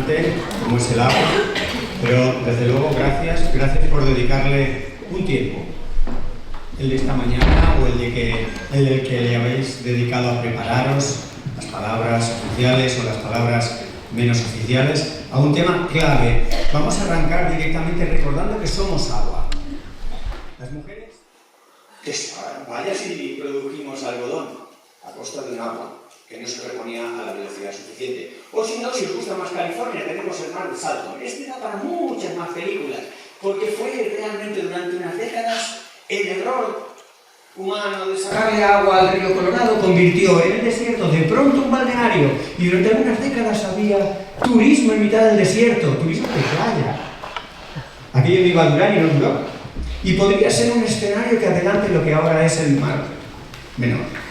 impresionante como es el agua, pero desde luego gracias por dedicarle un tiempo, el de esta mañana o el del que le habéis dedicado a prepararos las palabras oficiales o las palabras menos oficiales a un tema clave. Vamos a arrancar directamente recordando que somos agua. Las mujeres, vaya si produjimos algodón a costa de un agua que no se reponía a la velocidad suficiente. O si no, si os gusta más California, tenemos el mar de Salton. Este da para muchas más películas, porque fue realmente durante unas décadas el error humano de sacarle agua al río Colorado convirtió en el desierto de pronto un balneario, y durante algunas décadas había turismo en mitad del desierto, turismo de playa. Aquello iba a durar y no duró. Y podría ser un escenario que adelante lo que ahora es el mar menor.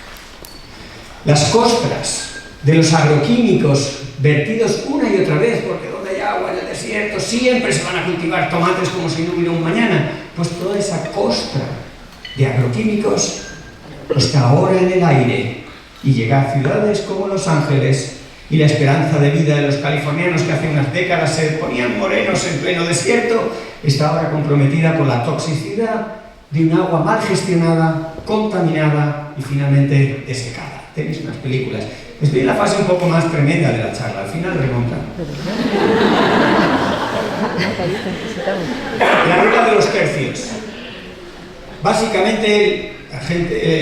Las costras de los agroquímicos vertidos una y otra vez, porque donde hay agua en el desierto siempre se van a cultivar tomates como si no hubiera un mañana, pues toda esa costra de agroquímicos está ahora en el aire y llega a ciudades como Los Ángeles, y la esperanza de vida de los californianos, que hace unas décadas se ponían morenos en pleno desierto, está ahora comprometida por la toxicidad de un agua mal gestionada, contaminada y finalmente desecada. Tenéis unas películas. Estoy en la fase un poco más tremenda de la charla, al final remonta. La regla de los tercios. Básicamente,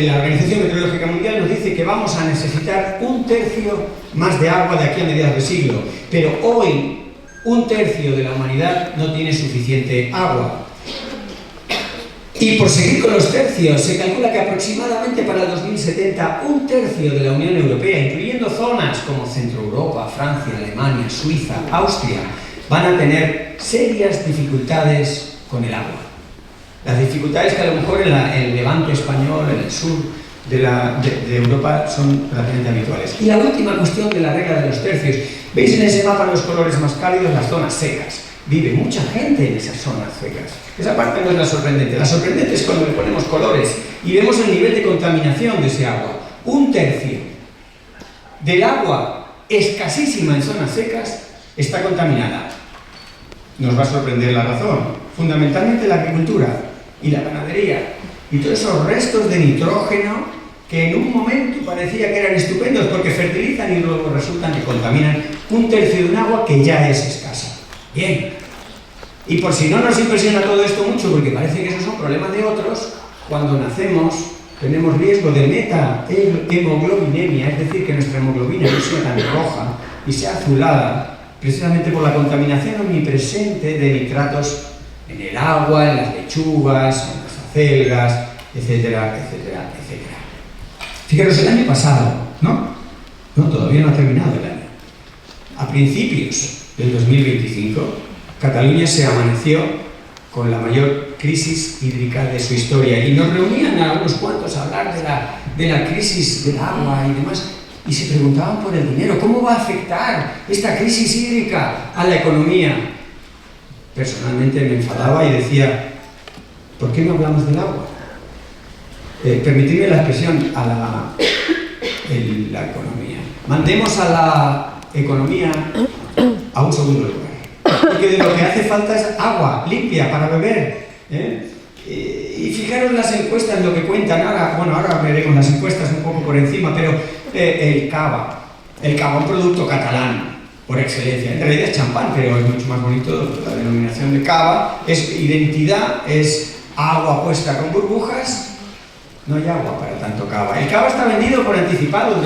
la Organización Meteorológica Mundial nos dice que vamos a necesitar 1/3 más de agua de aquí a mediados de siglo, pero hoy 1/3 de la humanidad no tiene suficiente agua. Y por seguir con los tercios, se calcula que aproximadamente para el 2070 1/3 de la Unión Europea, incluyendo zonas como Centro Europa, Francia, Alemania, Suiza, Austria, van a tener serias dificultades con el agua. Las dificultades que a lo mejor en el levante español, en el sur de Europa, son relativamente habituales. Y la última cuestión de la regla de los tercios. ¿Veis en ese mapa los colores más cálidos? Las zonas secas. Vive mucha gente en esas zonas secas. Esa parte no es la sorprendente. La sorprendente es cuando le ponemos colores y vemos el nivel de contaminación de ese agua. 1/3 del agua escasísima en zonas secas está contaminada. Nos va a sorprender la razón. Fundamentalmente la agricultura y la ganadería. Y todos esos restos de nitrógeno que en un momento parecía que eran estupendos porque fertilizan y luego resultan que contaminan 1/3 de un agua que ya es escasa. Bien. Y por si no nos impresiona todo esto mucho, porque parece que esos son problemas de otros, cuando nacemos tenemos riesgo de meta-hemoglobinemia, es decir, que nuestra hemoglobina no sea tan roja y sea azulada, precisamente por la contaminación omnipresente de nitratos en el agua, en las lechugas, en las acelgas, etcétera, etcétera, etcétera. Fijaros, el año pasado, ¿no? No, todavía no ha terminado el año. A principios del 2025, Cataluña se amaneció con la mayor crisis hídrica de su historia, y nos reunían a unos cuantos a hablar de la crisis del agua y demás, y se preguntaban por el dinero. ¿Cómo va a afectar esta crisis hídrica a la economía? Personalmente me enfadaba y decía, ¿por qué no hablamos del agua? Permitidme la expresión, la economía. Mandemos a la economía a un segundo lugar. Porque de lo que hace falta es agua limpia para beber. Y fijaros las encuestas, lo que cuentan ahora veremos las encuestas un poco por encima, pero el cava, un producto catalán por excelencia, en realidad es champán, pero es mucho más bonito la denominación de cava, es identidad, es agua puesta con burbujas. No hay agua para tanto cava. El cava está vendido por anticipado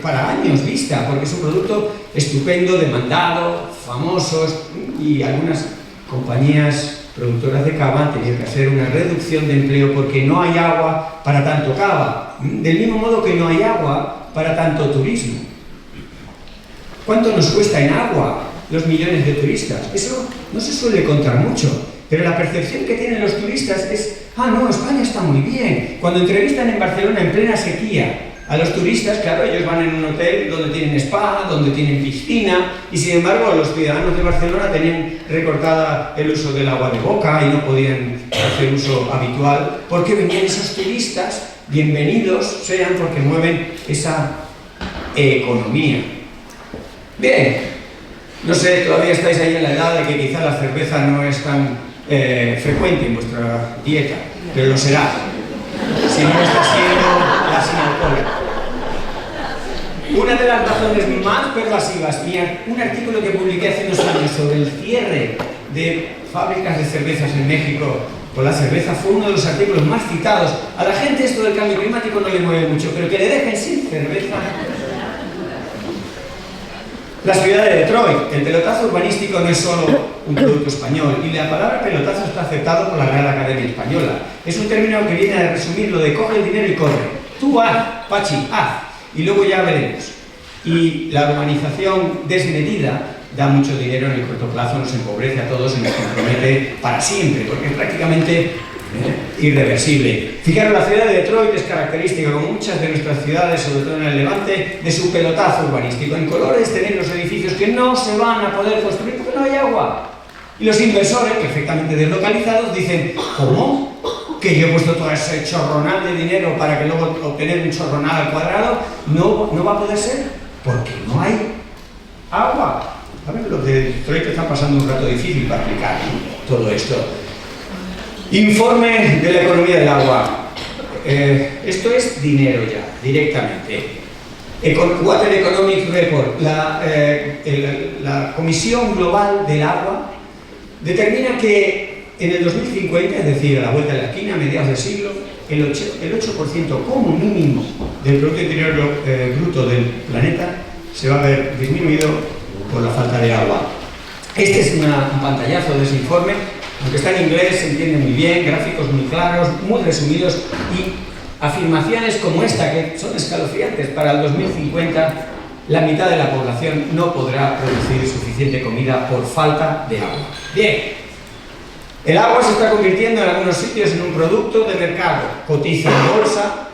para años vista, porque es un producto estupendo, demandado, famosos, y algunas compañías productoras de cava han tenido que hacer una reducción de empleo porque no hay agua para tanto cava. Del mismo modo que no hay agua para tanto turismo. ¿Cuánto nos cuesta en agua los millones de turistas? Eso no se suele contar mucho. Pero la percepción que tienen los turistas es, no, España está muy bien. Cuando entrevistan en Barcelona en plena sequía a los turistas, claro, ellos van en un hotel donde tienen spa, donde tienen piscina, y sin embargo los ciudadanos de Barcelona tenían recortada el uso del agua de boca y no podían hacer uso habitual, porque venían esos turistas, bienvenidos sean, porque mueven esa economía. Bien, No sé, todavía estáis ahí en la edad de que quizá la cerveza no es tan frecuente en vuestra dieta, pero lo será. Si no está siendo la sin alcohol. Una de las razones más pervasivas, un artículo que publiqué hace unos años sobre el cierre de fábricas de cervezas en México por la cerveza, fue uno de los artículos más citados. A la gente esto del cambio climático no le mueve mucho, pero que le dejen sin cerveza. La ciudad de Detroit, el pelotazo urbanístico no es solo un producto español, y la palabra pelotazo está aceptado por la Real Academia Española. Es un término que viene a resumir lo de coge el dinero y corre. Tú haz, Pachi, haz, y luego ya veremos. Y la urbanización desmedida da mucho dinero en el corto plazo, nos empobrece a todos y nos compromete para siempre, porque es prácticamente irreversible. Fijaros, la ciudad de Detroit es característica, como muchas de nuestras ciudades, sobre todo en el Levante, de su pelotazo urbanístico. En colores tenéis los edificios que no se van a poder construir porque no hay agua. Y los inversores, perfectamente deslocalizados, dicen, ¿cómo? ¿Que yo he puesto todo ese chorronal de dinero para que luego obtener un chorronal al cuadrado? No va a poder ser, porque no hay agua. ¿Saben? Los de Detroit están pasando un rato difícil para aplicar todo esto. Informe de la economía del agua. Esto es dinero ya, directamente. Water Economic Report, la Comisión Global del Agua, determina que en el 2050, es decir, a la vuelta de la esquina, a mediados del siglo, el 8% como mínimo del Producto Interior Bruto del planeta se va a ver disminuido por la falta de agua. Este es un pantallazo de ese informe. Aunque está en inglés, se entiende muy bien, gráficos muy claros, muy resumidos y afirmaciones como esta, que son escalofriantes. Para el 2050, la mitad de la población no podrá producir suficiente comida por falta de agua. Bien, el agua se está convirtiendo en algunos sitios en un producto de mercado, cotiza en bolsa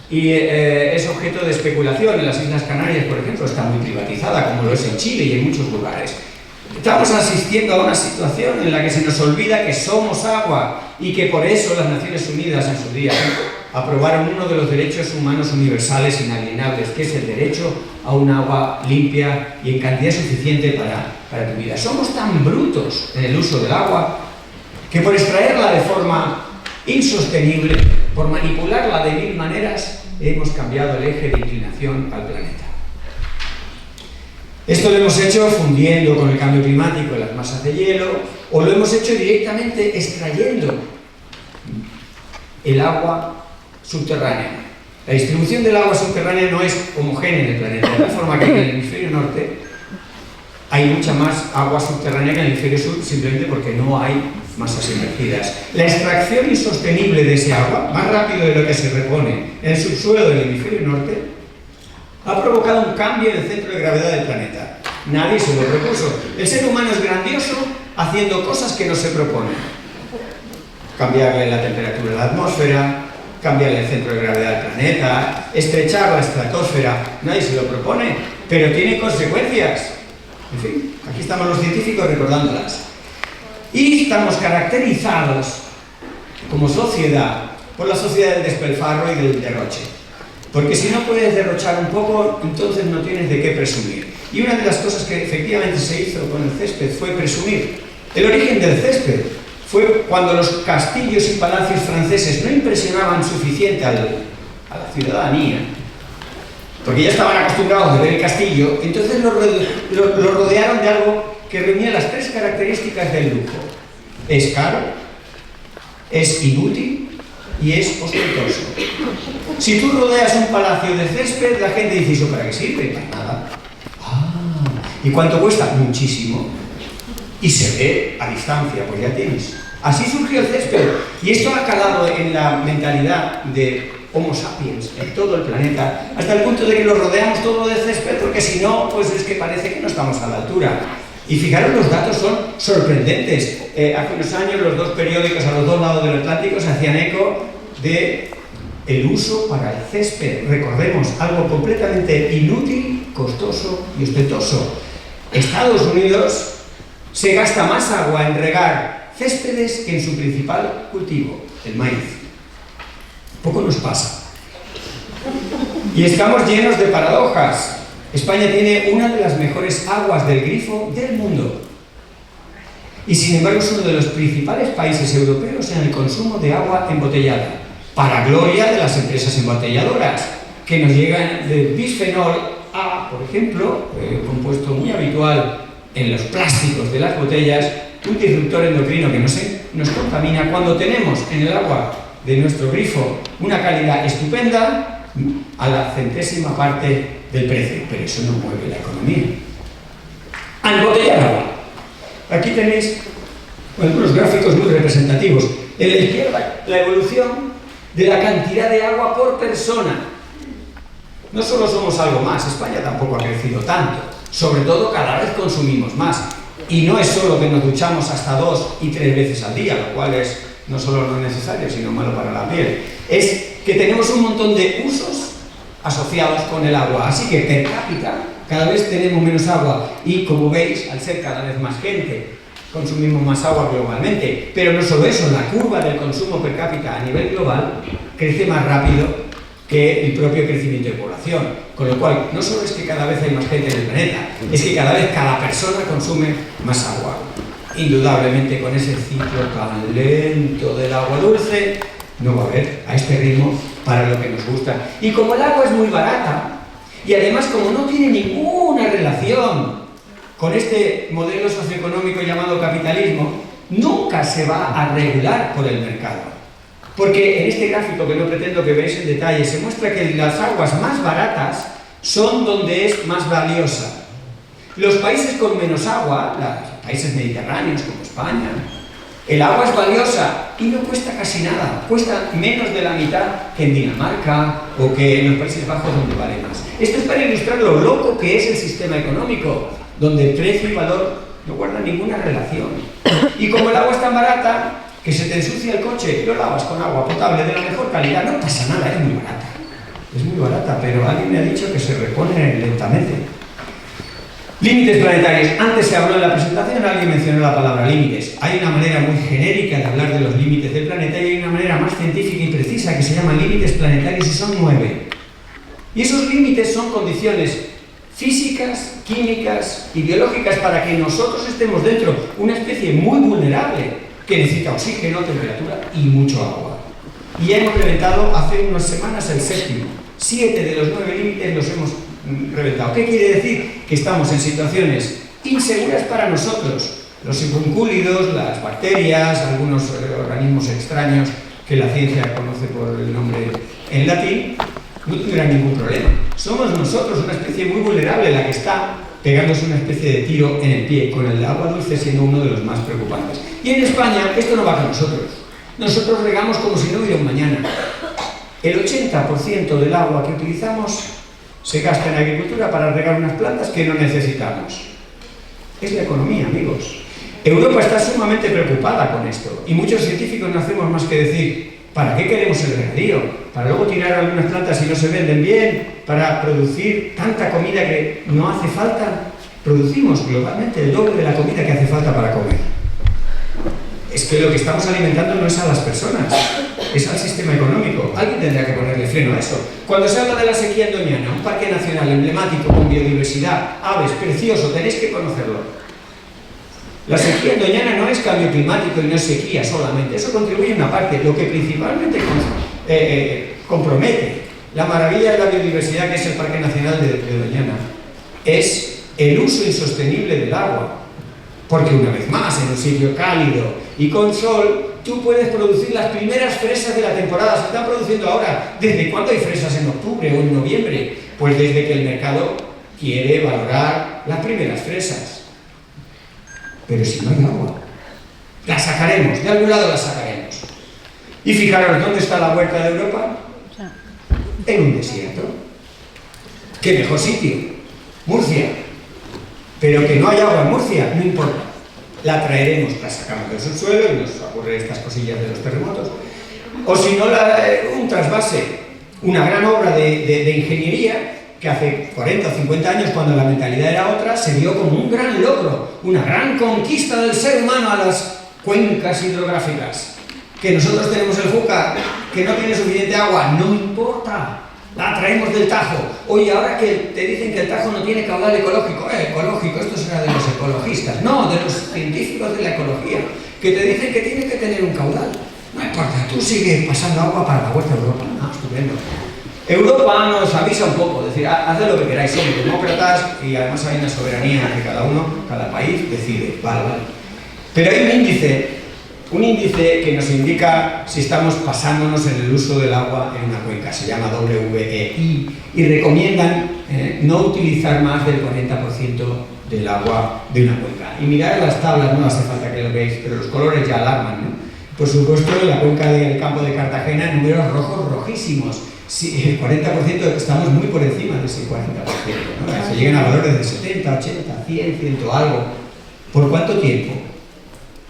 y es objeto de especulación. En las Islas Canarias, por ejemplo, está muy privatizada, como lo es en Chile y en muchos lugares. Estamos asistiendo a una situación en la que se nos olvida que somos agua y que por eso las Naciones Unidas en su día aprobaron uno de los derechos humanos universales inalienables, que es el derecho a un agua limpia y en cantidad suficiente para tu vida. Somos tan brutos en el uso del agua que por extraerla de forma insostenible, por manipularla de mil maneras, hemos cambiado el eje de inclinación al planeta. Esto lo hemos hecho fundiendo con el cambio climático en las masas de hielo, o lo hemos hecho directamente extrayendo el agua subterránea. La distribución del agua subterránea no es homogénea en el planeta, de tal forma que en el hemisferio norte hay mucha más agua subterránea que en el hemisferio sur, simplemente porque no hay masas sumergidas. La extracción insostenible de ese agua, más rápido de lo que se repone en el subsuelo del hemisferio norte, ha provocado un cambio en el centro de gravedad del planeta. Nadie se lo propuso. El ser humano es grandioso haciendo cosas que no se proponen. Cambiarle la temperatura de la atmósfera, cambiarle el centro de gravedad del planeta, estrechar la estratosfera. Nadie se lo propone, pero tiene consecuencias. En fin, aquí estamos los científicos recordándolas. Y estamos caracterizados como sociedad por la sociedad del despilfarro y del derroche. Porque si no puedes derrochar un poco, entonces no tienes de qué presumir. Y una de las cosas que efectivamente se hizo con el césped fue presumir. El origen del césped fue cuando los castillos y palacios franceses no impresionaban suficiente a la ciudadanía, porque ya estaban acostumbrados a ver el castillo, entonces lo rodearon de algo que reunía las tres características del lujo. Es caro, es inútil y es ostentoso. Si tú rodeas un palacio de césped, la gente dice, ¿eso para qué sirve? Para nada. ¿Y cuánto cuesta? Muchísimo. Y se ve a distancia, pues ya tienes. Así surgió el césped. Y esto ha calado en la mentalidad de Homo sapiens, en todo el planeta, hasta el punto de que lo rodeamos todo de césped, porque si no, pues es que parece que no estamos a la altura. Y fijaros, los datos son sorprendentes. Hace unos años los dos periódicos a los dos lados del Atlántico se hacían eco de el uso para el césped. Recordemos, algo completamente inútil, costoso y ostentoso. Estados Unidos se gasta más agua en regar céspedes que en su principal cultivo, el maíz. Poco nos pasa. Y estamos llenos de paradojas. España tiene una de las mejores aguas del grifo del mundo. Y sin embargo es uno de los principales países europeos en el consumo de agua embotellada, para gloria de las empresas embotelladoras, que nos llegan de bisfenol A, por ejemplo, compuesto muy habitual en los plásticos de las botellas, un disruptor endocrino que nos contamina cuando tenemos en el agua de nuestro grifo una calidad estupenda a la centésima parte del precio. Pero eso no mueve la economía. A embotellar agua. Aquí tenéis algunos gráficos muy representativos. En la izquierda, la evolución de la cantidad de agua por persona. No solo somos algo más, España tampoco ha crecido tanto. Sobre todo, cada vez consumimos más. Y no es solo que nos duchamos hasta 2 y 3 veces al día, lo cual es no solo no necesario, sino malo para la piel. Es que tenemos un montón de usos asociados con el agua. Así que per cápita, cada vez tenemos menos agua. Y como veis, al ser cada vez más gente, consumimos más agua globalmente. Pero no solo eso, la curva del consumo per cápita a nivel global crece más rápido que el propio crecimiento de población. Con lo cual, no solo es que cada vez hay más gente en el planeta, es que cada vez cada persona consume más agua. Indudablemente, con ese ciclo tan lento del agua dulce, no va a haber a este ritmo para lo que nos gusta. Y como el agua es muy barata, y además como no tiene ninguna relación con este modelo socioeconómico llamado capitalismo, nunca se va a regular por el mercado. Porque en este gráfico, que no pretendo que veáis en detalle, se muestra que las aguas más baratas son donde es más valiosa. Los países con menos agua, los países mediterráneos como España, el agua es valiosa y no cuesta casi nada, cuesta menos de la mitad que en Dinamarca o que en los Países Bajos, donde vale más. Esto es para ilustrar lo loco que es el sistema económico, donde el precio y valor no guardan ninguna relación. Y como el agua es tan barata, que se te ensucia el coche y lo lavas con agua potable de la mejor calidad, no pasa nada, es muy barata. Es muy barata, pero alguien me ha dicho que se repone lentamente. Límites planetarios. Antes se habló en la presentación, alguien mencionó la palabra límites. Hay una manera muy genérica de hablar de los límites del planeta y hay una manera más científica y precisa que se llama límites planetarios y son 9. Y esos límites son condiciones físicas, químicas y biológicas para que nosotros estemos dentro, una especie muy vulnerable que necesita oxígeno, temperatura y mucho agua. Y ya hemos reventado hace unas semanas el 7º. 7 de los 9 límites los hemos reventado. ¿Qué quiere decir? Que estamos en situaciones inseguras para nosotros. Los sincúlidos, las bacterias, algunos organismos extraños que la ciencia conoce por el nombre en latín, no tendrán ningún problema. Somos nosotros una especie muy vulnerable, la que está pegándose una especie de tiro en el pie, con el agua dulce siendo uno de los más preocupantes. Y en España esto no va con nosotros. Nosotros regamos como si no hubiera un mañana. El 80% del agua que utilizamos se gasta en agricultura para regar unas plantas que no necesitamos. Es la economía, amigos. Europa está sumamente preocupada con esto y muchos científicos no hacemos más que decir: ¿para qué queremos el regadío? ¿Para luego tirar algunas plantas si no se venden bien? ¿Para producir tanta comida que no hace falta? Producimos globalmente el doble de la comida que hace falta para comer. Es que lo que estamos alimentando no es a las personas, es al sistema económico. Alguien tendrá que ponerle freno a eso. Cuando se habla de la sequía en Doñana, un parque nacional emblemático con biodiversidad, aves, precioso, tenéis que conocerlo. La sequía en Doñana no es cambio climático y no es sequía solamente, eso contribuye en una parte. Lo que principalmente compromete la maravilla de la biodiversidad que es el Parque Nacional de Doñana es el uso insostenible del agua. Porque una vez más, en un sitio cálido y con sol, tú puedes producir las primeras fresas de la temporada. Se están produciendo ahora. ¿Desde cuándo hay fresas en octubre o en noviembre? Pues desde que el mercado quiere valorar las primeras fresas. Pero si no hay agua, las sacaremos, de algún lado las sacaremos. Y fijaros, ¿dónde está la huerta de Europa? En un desierto. ¿Qué mejor sitio? Murcia. Pero que no hay agua en Murcia, no importa. La traeremos, la sacamos del subsuelo y nos ocurren estas cosillas de los terremotos. O si no, un trasvase, una gran obra de ingeniería que hace 40 o 50 años, cuando la mentalidad era otra, se vio como un gran logro, una gran conquista del ser humano a las cuencas hidrográficas. Que nosotros tenemos el Júcar, que no tiene suficiente agua, no importa. La traemos del Tajo. Oye, ahora que te dicen que el Tajo no tiene caudal ecológico, ecológico, esto será de los ecologistas. No, de los científicos de la ecología, que te dicen que tiene que tener un caudal. No importa, tú sigues pasando agua para la vuelta a Europa. No, estupendo. Europa nos avisa un poco, es decir, haced lo que queráis, somos demócratas y además hay una soberanía que cada país decide, vale. Pero hay un índice que nos indica si estamos pasándonos en el uso del agua en una cuenca, se llama WEI, y recomiendan no utilizar más del 40% del agua de una cuenca. Y mirad las tablas, no hace falta que lo veáis, pero los colores ya alarman, ¿no? Por supuesto, en la cuenca del campo de Cartagena, números rojos rojísimos. Sí, el 40% estamos muy por encima de ese 40%, ¿no? Se llegan a valores de 70, 80, 100, 100 algo. ¿Por cuánto tiempo?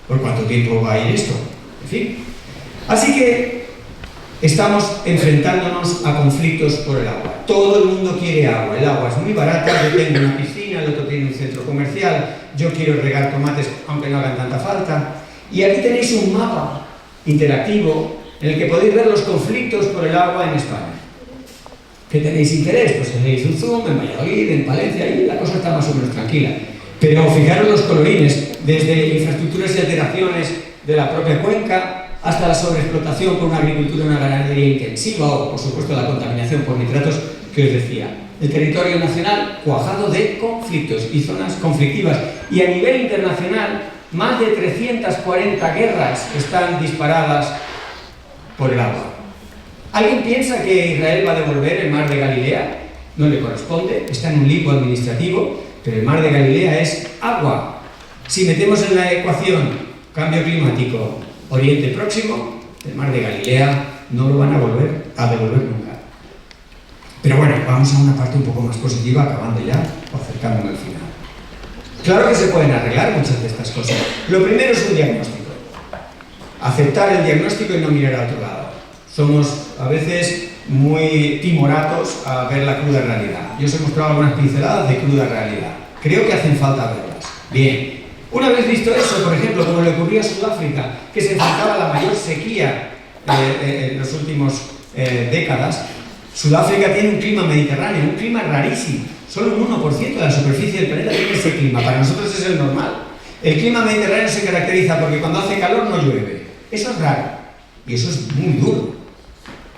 ¿Por cuánto tiempo va a ir esto? En fin. Así que estamos enfrentándonos a conflictos por el agua. Todo el mundo quiere agua. El agua es muy barata. Yo tengo una piscina, el otro tiene un centro comercial. Yo quiero regar tomates aunque no hagan tanta falta. Y aquí tenéis un mapa interactivo en el que podéis ver los conflictos por el agua en España. ¿Qué tenéis interés? Pues tenéis un zoom en Valladolid, en Palencia, y la cosa está más o menos tranquila. Pero fijaros los colorines, desde infraestructuras y alteraciones de la propia cuenca hasta la sobreexplotación por una agricultura y una ganadería intensiva o, por supuesto, la contaminación por nitratos que os decía. El territorio nacional cuajado de conflictos y zonas conflictivas. Y a nivel internacional, más de 340 guerras están disparadas por el agua. ¿Alguien piensa que Israel va a devolver el mar de Galilea? No le corresponde, está en un limbo administrativo, pero el mar de Galilea es agua. Si metemos en la ecuación cambio climático, Oriente Próximo, el mar de Galilea no lo van a devolver nunca. Pero bueno, vamos a una parte un poco más positiva, acabando ya, o acercándome al final. Claro que se pueden arreglar muchas de estas cosas. Lo primero es un diagnóstico. Aceptar el diagnóstico y no mirar a otro lado. Somos a veces muy timoratos a ver la cruda realidad. Yo os he mostrado algunas pinceladas de cruda realidad. Creo que hacen falta verlas. Bien, una vez visto eso, por ejemplo, como le ocurrió a Sudáfrica, que se enfrentaba a la mayor sequía en las últimas décadas, Sudáfrica tiene un clima mediterráneo, un clima rarísimo. Solo un 1% de la superficie del planeta tiene ese clima. Para nosotros es el normal. El clima mediterráneo se caracteriza porque cuando hace calor no llueve. Eso es raro. Y eso es muy duro.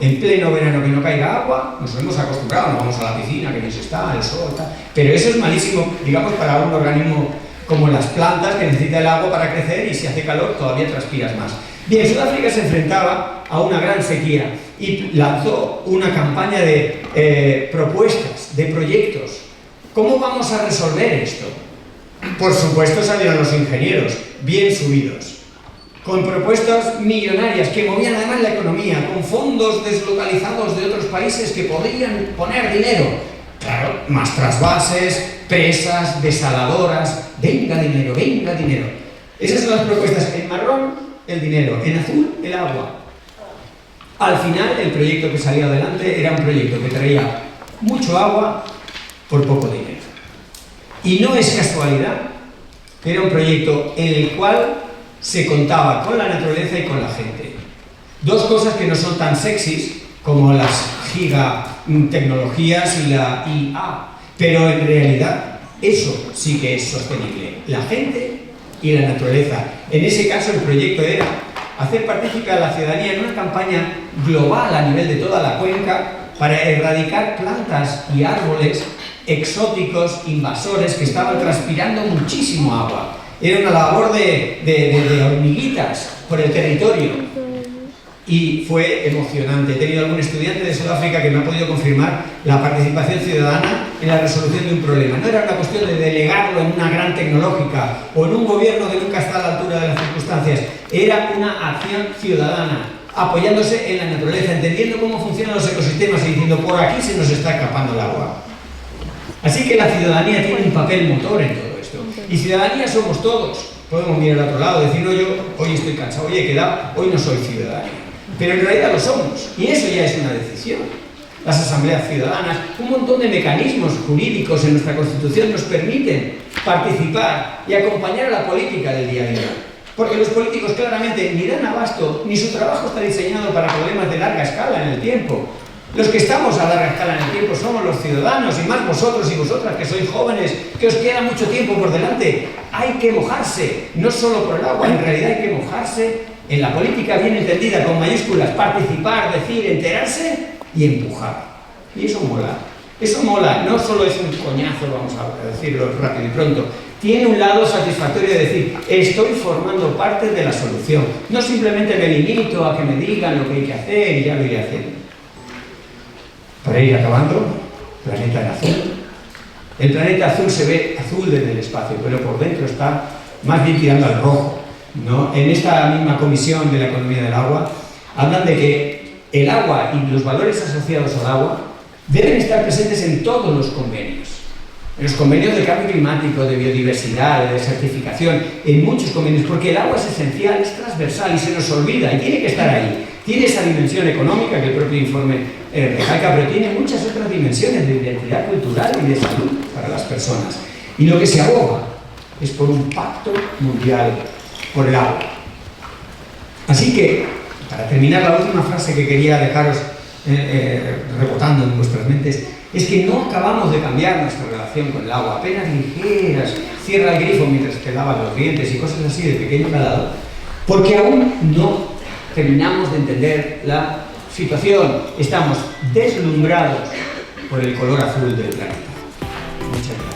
En pleno verano que no caiga agua, nos hemos acostumbrado, nos vamos a la piscina, que no se está, el sol, tal. Pero eso es malísimo, digamos, para un organismo como las plantas, que necesita el agua para crecer y si hace calor todavía transpiras más. Bien, Sudáfrica se enfrentaba a una gran sequía y lanzó una campaña de propuestas, de proyectos. ¿Cómo vamos a resolver esto? Por supuesto salieron los ingenieros, bien subidos, con propuestas millonarias que movían además la economía, con fondos deslocalizados de otros países que podían poner dinero. Claro, más trasvases, presas, desaladoras, venga dinero, venga dinero. Esas son las propuestas. En marrón, el dinero, en azul, el agua. Al final, el proyecto que salía adelante era un proyecto que traía mucho agua por poco dinero. Y no es casualidad que era un proyecto en el cual se contaba con la naturaleza y con la gente. Dos cosas que no son tan sexys como las gigatecnologías y la IA, pero en realidad eso sí que es sostenible. La gente y la naturaleza. En ese caso el proyecto era hacer partícipe a la ciudadanía en una campaña global a nivel de toda la cuenca para erradicar plantas y árboles exóticos, invasores, que estaban transpirando muchísimo agua. Era una labor de hormiguitas por el territorio y fue emocionante. He tenido algún estudiante de Sudáfrica que me ha podido confirmar la participación ciudadana en la resolución de un problema. No era una cuestión de delegarlo en una gran tecnológica o en un gobierno que nunca está a la altura de las circunstancias. Era una acción ciudadana, apoyándose en la naturaleza, entendiendo cómo funcionan los ecosistemas y diciendo por aquí se nos está escapando el agua. Así que la ciudadanía tiene un papel motor en todo esto. Y ciudadanía somos todos. Podemos mirar al otro lado, decir, no, yo hoy estoy cansado, hoy he quedado, hoy no soy ciudadanía. Pero en realidad lo somos. Y eso ya es una decisión. Las asambleas ciudadanas, un montón de mecanismos jurídicos en nuestra Constitución nos permiten participar y acompañar a la política del día a día. Porque los políticos claramente ni dan abasto, ni su trabajo está diseñado para problemas de larga escala en el tiempo. Los que estamos a larga escala en el tiempo somos los ciudadanos, y más vosotros y vosotras que sois jóvenes, que os queda mucho tiempo por delante. Hay que mojarse, no solo por el agua, en realidad hay que mojarse en la política bien entendida, con mayúsculas, participar, decir, enterarse y empujar. Y eso mola, no solo es un coñazo, vamos a decirlo rápido y pronto, tiene un lado satisfactorio de decir, estoy formando parte de la solución, no simplemente me limito a que me digan lo que hay que hacer y ya lo iré haciendo. Para ir acabando, planeta en azul. El planeta azul se ve azul desde el espacio, pero por dentro está más bien tirando al rojo, ¿no? En esta misma comisión de la economía del agua, hablan de que el agua y los valores asociados al agua deben estar presentes en todos los convenios. En los convenios de cambio climático, de biodiversidad, de desertificación, en muchos convenios, porque el agua es esencial, es transversal y se nos olvida y tiene que estar ahí. Tiene esa dimensión económica que el propio informe recalca, pero tiene muchas otras dimensiones de identidad cultural y de salud para las personas. Y lo que se aboga es por un pacto mundial por el agua. Así que, para terminar, la última frase que quería dejaros rebotando en vuestras mentes es que no acabamos de cambiar nuestra relación con el agua, apenas ligeras, cierra el grifo mientras te lavas los dientes y cosas así de pequeño calado, porque aún no terminamos de entender la situación. Estamos deslumbrados por el color azul del planeta. Muchas gracias.